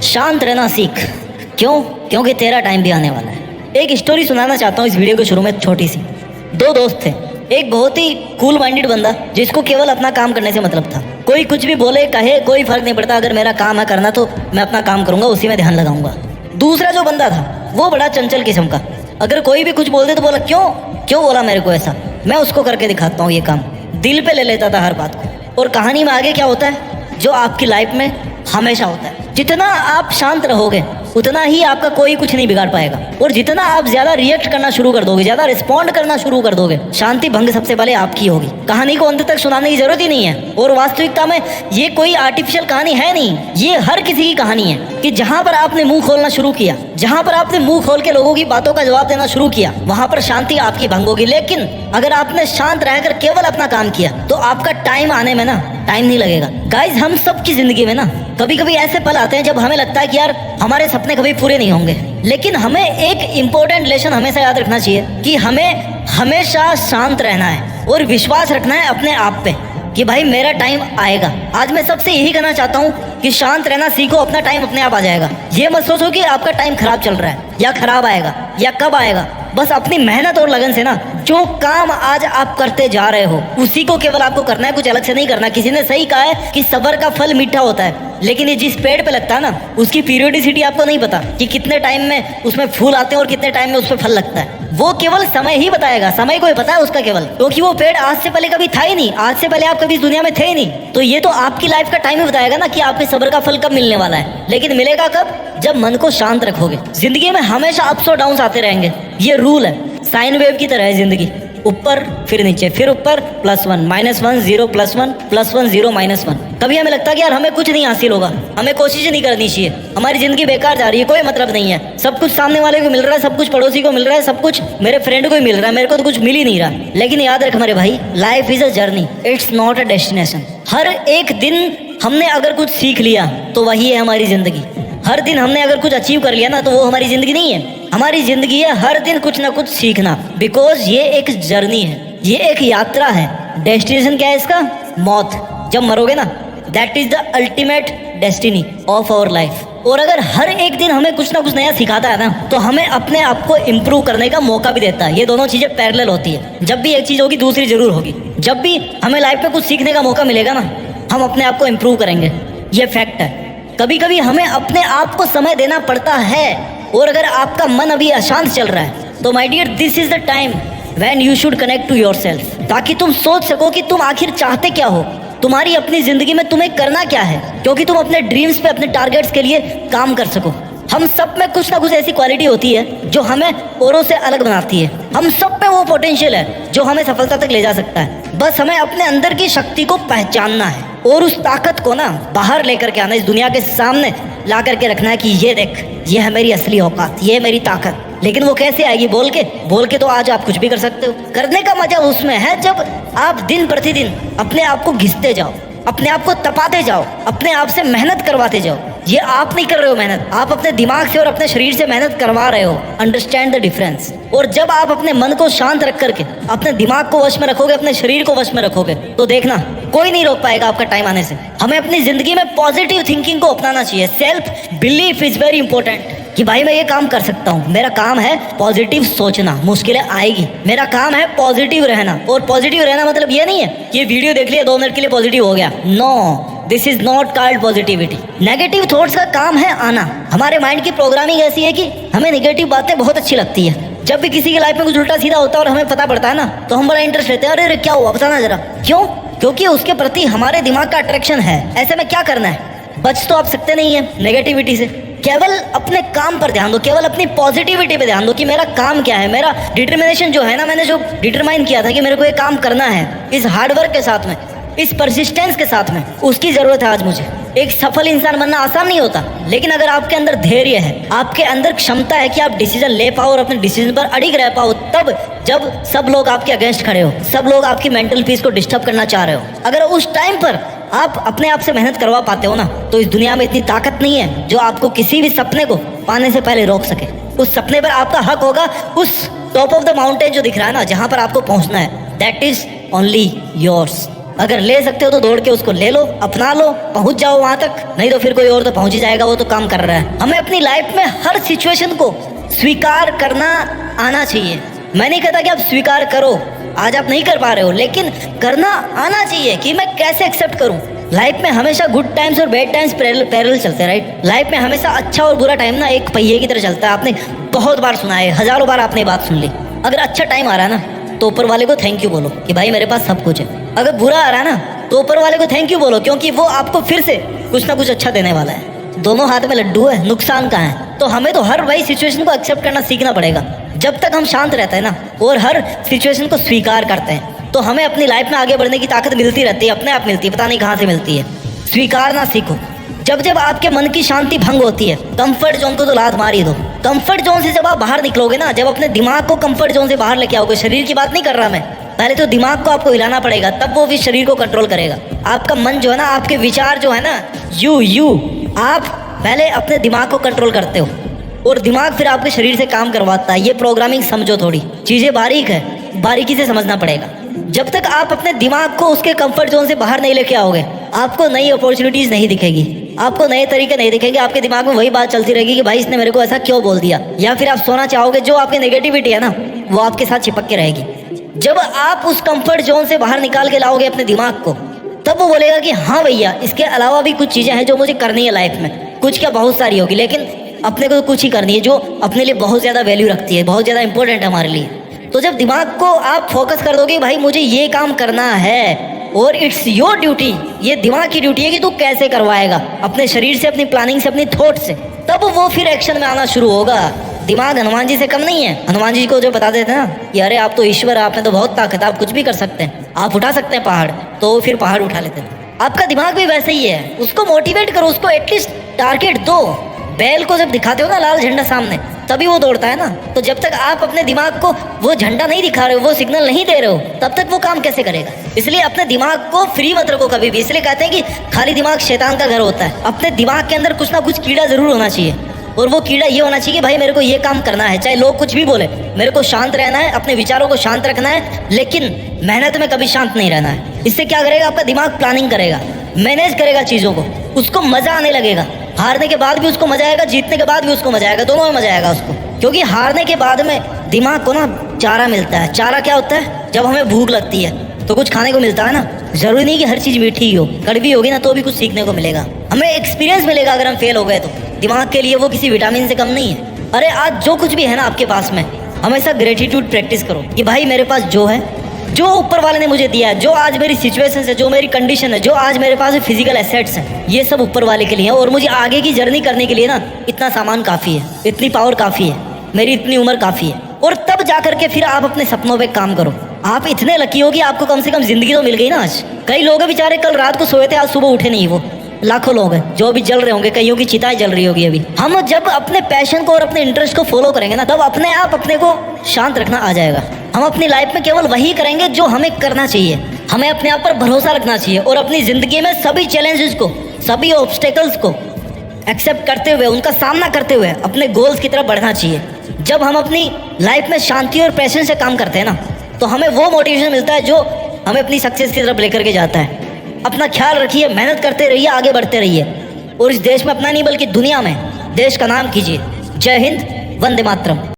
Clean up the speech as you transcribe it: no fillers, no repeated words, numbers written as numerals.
शांत रहना सीख। क्यों? क्योंकि तेरा टाइम भी आने वाला है। एक स्टोरी सुनाना चाहता हूँ इस वीडियो के शुरू में, छोटी सी। दो दोस्त थे। एक बहुत ही कूल माइंडेड बंदा जिसको केवल अपना काम करने से मतलब था। कोई कुछ भी बोले कहे कोई फर्क नहीं पड़ता, अगर मेरा काम है करना तो मैं अपना काम करूंगा, उसी में ध्यान लगाऊंगा। दूसरा जो बंदा था वो बड़ा चंचल किस्म का। अगर कोई भी कुछ बोल दे तो बोला क्यों क्यों बोला मेरे को ऐसा, मैं उसको करके दिखाता हूँ ये काम। दिल पे ले लेता था हर बात को। और कहानी में आगे क्या होता है जो आपकी लाइफ में हमेशा होता है, जितना आप शांत रहोगे उतना ही आपका कोई कुछ नहीं बिगाड़ पाएगा। और जितना आप ज्यादा रिएक्ट करना शुरू कर दोगे, ज्यादा रिस्पॉन्ड करना शुरू कर दोगे, शांति भंग सबसे पहले आपकी होगी। कहानी को अंत तक सुनाने की जरूरत ही नहीं है। और वास्तविकता में ये कोई आर्टिफिशियल कहानी है नहीं, ये हर किसी की कहानी है कि जहां पर आपने मुंह खोलना शुरू किया, जहां पर आपने मुंह खोल के लोगों की बातों का जवाब देना शुरू किया, वहां पर शांति आपकी भंग होगी। लेकिन अगर आपने शांत रहकर केवल अपना काम किया तो आपका टाइम आने में ना टाइम नहीं लगेगा। गाइज, हम सबकी जिंदगी में ना कभी कभी ऐसे पल आते हैं जब हमें लगता है कि यार हमारे सपने कभी पूरे नहीं होंगे। लेकिन हमें एक इम्पोर्टेंट लेसन हमेशा याद रखना चाहिए कि हमें हमेशा शांत रहना है और विश्वास रखना है अपने आप पे कि भाई मेरा टाइम आएगा। आज मैं सबसे यही कहना चाहता हूँ कि शांत रहना सीखो, अपना टाइम अपने आप आ जाएगा। ये मत सोचो कि आपका टाइम खराब चल रहा है या खराब आएगा या कब आएगा। बस अपनी मेहनत और लगन से ना जो काम आज आप करते जा रहे हो उसी को केवल आपको करना है, कुछ अलग से नहीं करना। किसी ने सही कहा है कि सब्र का फल मीठा होता है, लेकिन ये जिस पेड़ पे लगता है ना उसकी पीरियोडिसिटी आपको नहीं पता कि कितने टाइम में उसमें फूल आते हैं और कितने टाइम में उस पर फल लगता है। वो केवल समय ही बताएगा, समय को ही पता है उसका केवल, क्योंकि वो पेड़ आज से पहले कभी था ही नहीं, आज से पहले आप कभी इस दुनिया में थे ही नहीं। तो ये तो आपकी लाइफ का टाइम ही बताएगा ना कि आपके सब्र का फल कब मिलने वाला है। लेकिन मिलेगा कब? जब मन को शांत रखोगे। जिंदगी में हमेशा अप्स और डाउन्स आते रहेंगे, ये रूल है। साइन वेव की तरह है जिंदगी, ऊपर फिर नीचे फिर ऊपर, +1 -1 0 +1 +1 0 -1। कभी हमें लगता है कि यार हमें कुछ नहीं हासिल होगा, हमें कोशिश नहीं करनी चाहिए, हमारी जिंदगी बेकार जा रही है, कोई मतलब नहीं है, सब कुछ सामने वाले को मिल रहा है, सब कुछ पड़ोसी को मिल रहा है, सब कुछ मेरे फ्रेंड को ही मिल रहा है, मेरे को तो कुछ मिल ही नहीं रहा। लेकिन याद रख मेरे भाई, life is a journey, it's not a destination. हर एक दिन हमने अगर कुछ सीख लिया तो वही है हमारी जिंदगी। हर दिन हमने अगर कुछ अचीव कर लिया ना तो वो हमारी जिंदगी नहीं है। हमारी जिंदगी है हर दिन कुछ ना कुछ सीखना, बिकॉज ये एक जर्नी है, ये एक यात्रा है। डेस्टिनेशन क्या है इसका? मौत। जब मरोगे ना, that is the ultimate destiny of our life. और अगर हर एक दिन हमें कुछ ना कुछ नया सिखाता है ना तो हमें अपने आप को इम्प्रूव करने का मौका भी देता है। ये दोनों चीजें पैरेलल होती है। जब भी एक चीज होगी दूसरी जरूर होगी। जब भी हमें लाइफ में कुछ सीखने का मौका मिलेगा ना, हम अपने आप को इम्प्रूव करेंगे, ये फैक्ट है। कभी कभी हमें अपने आप को समय देना पड़ता है। और अगर आपका मन अभी अशांत चल रहा है तो my dear, this is the time when you should connect to yourself, ताकि तुम सोच सको कि तुम आखिर चाहते क्या हो, तुम्हारी अपनी जिंदगी में तुम्हें करना क्या है, क्योंकि तुम अपने ड्रीम्स पे, अपने टारगेट्स के लिए काम कर सको। हम सब में कुछ ना कुछ ऐसी क्वालिटी होती है जो हमें औरों से अलग बनाती है। हम सब पे वो पोटेंशियल है जो हमें सफलता तक ले जा सकता है। बस हमें अपने अंदर की शक्ति को पहचानना है और उस ताकत को ना बाहर लेकर के आना, इस दुनिया के सामने ला करके रखना है कि ये देख, ये है मेरी असली औकात, ये है मेरी ताकत। लेकिन वो कैसे आएगी? बोल के तो आज आप कुछ भी कर सकते हो। करने का मजा उसमें है जब आप दिन प्रतिदिन अपने आप को घिसते जाओ, अपने आप को तपाते जाओ, अपने आप से मेहनत करवाते जाओ। ये आप नहीं कर रहे हो मेहनत, आप अपने दिमाग से और अपने शरीर से मेहनत करवा रहे हो। Understand the difference. और जब आप अपने मन को शांत रख करके अपने दिमाग को वश में रखोगे, अपने शरीर को वश में रखोगे, तो देखना कोई नहीं रोक पाएगा आपका टाइम आने से। हमें अपनी जिंदगी में पॉजिटिव थिंकिंग को अपनाना चाहिए। Self belief is very important कि भाई मैं ये काम कर सकता हूँ, मेरा काम है पॉजिटिव सोचना, मुश्किलें आएगी, मेरा काम है पॉजिटिव रहना। और पॉजिटिव रहना मतलब ये नहीं है कि ये वीडियो देख लिया 2 मिनट के लिए पॉजिटिव हो गया। No, this is not called positivity. Negative thoughts का काम है आना। हमारे माइंड की प्रोग्रामिंग ऐसी है कि हमें नेगेटिव बातें बहुत अच्छी लगती है। जब भी किसी की लाइफ में कुछ उल्टा सीधा होता है और हमें पता पड़ता है ना, तो हम बड़ा इंटरेस्ट लेते हैं, अरे क्या हुआ बताना जरा। क्यों? क्योंकि उसके प्रति हमारे दिमाग का अट्रैक्शन है। ऐसे में क्या करना है? बच तो आप सकते नहीं है नेगेटिविटी से। केवल अपने काम पर ध्यान दो, केवल अपनी पॉजिटिविटी पे ध्यान दो कि मेरा काम क्या है। मेरा डिटर्मिनेशन जो है ना, मैंने जो डिटरमाइन किया था कि मेरे को ये काम करना है, इस हार्डवर्क के साथ में, इस परसिस्टेंस के साथ में, उसकी जरूरत है आज मुझे। एक सफल इंसान बनना आसान नहीं होता, लेकिन अगर आपके अंदर धैर्य है, आपके अंदर क्षमता है कि आप डिसीजन ले पाओ और अपने डिसीजन पर अड़िग रह पाओ, तब जब सब लोग आपके अगेंस्ट खड़े हो, सब लोग आपकी मेंटल पीस को डिस्टर्ब करना चाह रहे हो, अगर उस टाइम पर आप अपने आप से मेहनत करवा पाते हो ना, तो इस दुनिया में इतनी ताकत नहीं है जो आपको किसी भी सपने को पाने से पहले रोक सके। उस सपने पर आपका हक होगा। उस टॉप ऑफ द माउंटेन जो दिख रहा है ना, जहां पर आपको पहुंचना है, दैट इज ओनली योर्स। अगर ले सकते हो तो दौड़ के उसको ले लो, अपना लो, पहुंच जाओ वहां तक, नहीं तो फिर कोई और तो पहुंच ही जाएगा, वो तो काम कर रहा है। हमें अपनी लाइफ में हर सिचुएशन को स्वीकार करना आना चाहिए। मैं नहीं कहता कि आप स्वीकार करो, आज आप नहीं कर पा रहे हो, लेकिन करना आना चाहिए कि मैं कैसे एक्सेप्ट करूं। लाइफ में हमेशा गुड टाइम्स और बैड टाइम्स पैरेलल चलते हैं, राइट। लाइफ में हमेशा अच्छा और बुरा टाइम ना एक पहिए की तरह चलता है। आपने बहुत बार सुना है, हजारों बार आपने बात सुन ली। अगर अच्छा टाइम आ रहा है ना तो ऊपर वाले को थैंक यू बोलो कि भाई मेरे पास सब कुछ है। अगर बुरा आ रहा है ना तो ऊपर वाले को थैंक यू बोलो, क्योंकि वो आपको फिर से कुछ ना कुछ अच्छा देने वाला है। दोनों हाथ में लड्डू है, नुकसान कहाँ है। तो हमें तो हर वही सिचुएशन को एक्सेप्ट करना सीखना पड़ेगा। जब तक हम शांत रहते हैं ना और हर सिचुएशन को स्वीकार करते हैं तो हमें अपनी लाइफ में आगे बढ़ने की ताकत मिलती रहती है, अपने आप मिलती है, पता नहीं कहाँ से मिलती है। स्वीकारना सीखो। जब जब आपके मन की शांति भंग होती है, कंफर्ट जोन को तो लात मार ही दो। कंफर्ट जोन से जब आप बाहर निकलोगे ना, जब अपने दिमाग को कंफर्ट जोन से बाहर लेके आओगे, शरीर की बात नहीं कर रहा मैं, पहले तो दिमाग को आपको हिलाना पड़ेगा, तब वो भी शरीर को कंट्रोल करेगा। आपका मन जो है ना, आपके विचार जो है ना, आप पहले अपने दिमाग को कंट्रोल करते हो और दिमाग फिर आपके शरीर से काम करवाता है। ये प्रोग्रामिंग समझो, थोड़ी चीजें बारीक है, बारीकी से समझना पड़ेगा। जब तक आप अपने दिमाग को उसके कंफर्ट जोन से बाहर नहीं लेके आओगे, आपको नई अपॉर्चुनिटीज नहीं दिखेगी, आपको नए तरीके नहीं दिखेंगे। आपके दिमाग में वही बात चलती रहेगी कि भाई इसने मेरे को ऐसा क्यों बोल दिया, या फिर आप सोना चाहोगे, जो आपकी नेगेटिविटी है ना वो आपके साथ चिपक के रहेगी। जब आप उस कंफर्ट जोन से बाहर निकाल के लाओगे अपने दिमाग को, तब वो बोलेगा कि हाँ भैया, इसके अलावा भी कुछ चीजें हैं जो मुझे करनी है लाइफ में। कुछ क्या, बहुत सारी होगी, लेकिन अपने को तो कुछ ही करनी है जो अपने लिए बहुत ज्यादा वैल्यू रखती है, बहुत ज्यादा इंपॉर्टेंट है हमारे लिए। तो जब दिमाग को आप फोकस कर दोगे भाई मुझे ये काम करना है और इट्स योर ड्यूटी, ये दिमाग की ड्यूटी है कि तू कैसे करवाएगा, अपने शरीर से, अपनी प्लानिंग से, अपनी थॉट से, तब वो फिर एक्शन में आना शुरू होगा। दिमाग हनुमान जी से कम नहीं है। हनुमान जी को जो बता देते हैं ना कि अरे आप तो ईश्वर, आप में तो बहुत ताकत है, आप कुछ भी कर सकते हैं, आप उठा सकते हैं पहाड़, तो फिर पहाड़ उठा लेते हैं। आपका दिमाग भी वैसे ही है, उसको मोटिवेट करो, उसको एटलीस्ट टारगेट दो। बैल को जब दिखाते हो ना लाल झंडा सामने, तभी वो दौड़ता है ना। तो जब तक आप अपने दिमाग को वो झंडा नहीं दिखा रहे हो, वो सिग्नल नहीं दे रहे हो, तब तक वो काम कैसे करेगा। इसलिए अपने दिमाग को फ्री मत रखो कभी भी। इसलिए कहते हैं कि खाली दिमाग शैतान का घर होता है। अपने दिमाग के अंदर कुछ ना कुछ कीड़ा जरूर होना चाहिए, और वो कीड़ा ये होना चाहिए कि भाई मेरे को ये काम करना है, चाहे लोग कुछ भी बोले, मेरे को शांत रहना है, अपने विचारों को शांत रखना है, लेकिन मेहनत में कभी शांत नहीं रहना है। इससे क्या करेगा, आपका दिमाग प्लानिंग करेगा, मैनेज करेगा चीजों को, उसको मजा आने लगेगा। हारने के बाद भी उसको मजा आएगा, जीतने के बाद भी उसको मजा आएगा, दोनों में मजा आएगा उसको। क्योंकि हारने के बाद में दिमाग को ना चारा मिलता है। चारा क्या होता है, जब हमें भूख लगती है तो कुछ खाने को मिलता है ना। जरूरी नहीं कि हर चीज मीठी ही हो, कड़वी होगी ना तो भी कुछ सीखने को मिलेगा, हमें एक्सपीरियंस मिलेगा। अगर हम फेल हो गए तो दिमाग के लिए वो किसी विटामिन से कम नहीं है। अरे आज जो कुछ भी है ना आपके पास में, हमेशा ग्रेटिट्यूड प्रैक्टिस करो कि भाई मेरे पास जो है, जो ऊपर वाले ने मुझे दिया है, जो आज मेरी सिचुएशन है, जो मेरी कंडीशन है, जो आज मेरे पास फिजिकल एसेट्स हैं, ये सब ऊपर वाले के लिए है। और मुझे आगे की जर्नी करने के लिए ना इतना सामान काफ़ी है, इतनी पावर काफ़ी है, मेरी इतनी उम्र काफ़ी है। और तब जा करके फिर आप अपने सपनों पे काम करो। आप इतने लकी हो कि आपको कम से कम जिंदगी तो मिल गई ना आज। कई लोग हैं बेचारे, कल रात को सोए थे, आज सुबह उठे नहीं। वो लाखों लोग हैं जो अभी जल रहे होंगे, कईयों की चिताएं जल रही होगी अभी। हम जब अपने पैशन को और अपने इंटरेस्ट को फॉलो करेंगे ना, तब अपने आप अपने को शांत रखना आ जाएगा। हम अपनी लाइफ में केवल वही करेंगे जो हमें करना चाहिए। हमें अपने आप पर भरोसा रखना चाहिए और अपनी जिंदगी में सभी चैलेंजेस को, सभी ऑब्स्टेकल्स को एक्सेप्ट करते हुए, उनका सामना करते हुए अपने गोल्स की तरफ बढ़ना चाहिए। जब हम अपनी लाइफ में शांति और पैशन से काम करते हैं ना, तो हमें वो मोटिवेशन मिलता है जो हमें अपनी सक्सेस की तरफ लेकर के जाता है। अपना ख्याल रखिए, मेहनत करते रहिए, आगे बढ़ते रहिए, और इस देश में अपना नहीं बल्कि दुनिया में देश का नाम कीजिए। जय हिंद, वंदे मातरम।